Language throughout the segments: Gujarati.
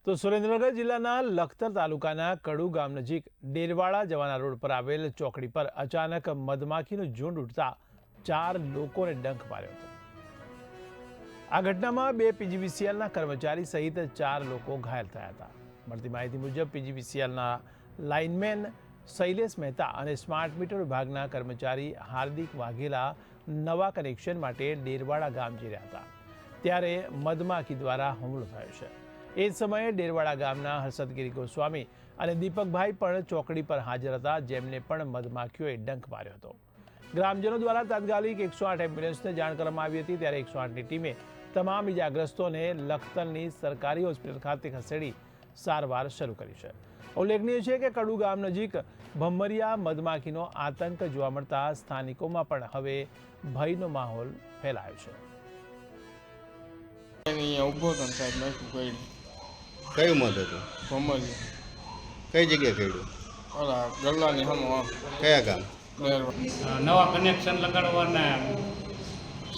તો સુરેન્દ્રનગર જિલ્લાના લખતર તાલુકાના કડુ ગામ નજીક ડેરવાડા જવાના રોડ પર આવેલ ચોકડી પર અચાનક મધમાખીનું ઝુંડ ઉડતા 4 લોકોને ડંખ માર્યો હતો। આ ઘટનામાં 2 પીજીવીસીએલના કર્મચારી સહિત 4 લોકો ઘાયલ થયા હતા। મળતી માહિતી મુજબ પીજીવીસીએલના લાઇનમેન શૈલેષ મહેતા અને સ્માર્ટ મીટર વિભાગના કર્મચારી હાર્દિક વાઘેલા નવા કનેક્શન માટે ડેરવાડા ગામ જઈ રહ્યા હતા, ત્યારે મધમાખી દ્વારા હુમલો થયો છે। એ જ સમયે ડેરવાડા ગામના હર્ષદગીરી ગોસ્વામી અને દીપકભાઈ પણ ચોકડી પર હાજર હતા, જેમને પણ મધમાખીઓએ ડંખ માર્યો હતો। ગ્રામજનો દ્વારા તાત્કાલિક 108 એમ્બ્યુલન્સને જાણ કરવામાં આવી હતી, ત્યારે 108ની ટીમે તમામ ઇજાગ્રસ્તોને લખતરની સરકારી હોસ્પિટલ ખાતે ખસેડી સારવાર શરૂ કરી છે। ઉલ્લેખનીય છે કે કડુ ગામ નજીક ભમરિયા મધમાખીનો આતંક જોવા મળતા સ્થાનિકોમાં પણ હવે ભયનો માહોલ ફેલાયો છે। કયું મધ હતું? ભમરી કઈ જગ્યાએ કર્યું? ઓલા ગલ્લાની હમો કયા ગામ? નવા કનેક્શન લગાડવાના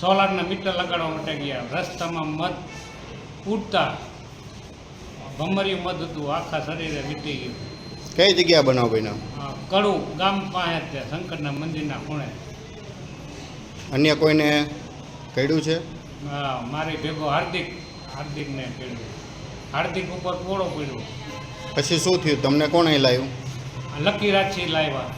સોલારના મીટર લગાડવા માટે ગયા, રસ્તામાં મધ ઉડતા ભમરિયું મધ હતું, આખા શરીરે વીટી ગયું। કઈ જગ્યા બનાવ બન્યો? કડુ ગામ પાસે જ શંકરના મંદિરના ખૂણે। અન્ય કોઈને કર્યું છે? મારી ભેગો હાર્દિકને કર્યું, હાર્દિક ઉપર પોળો પડ્યો। પછી શું થયું? તમને કોણે લાવ્યું? લકી રાજથી લાવ્યા।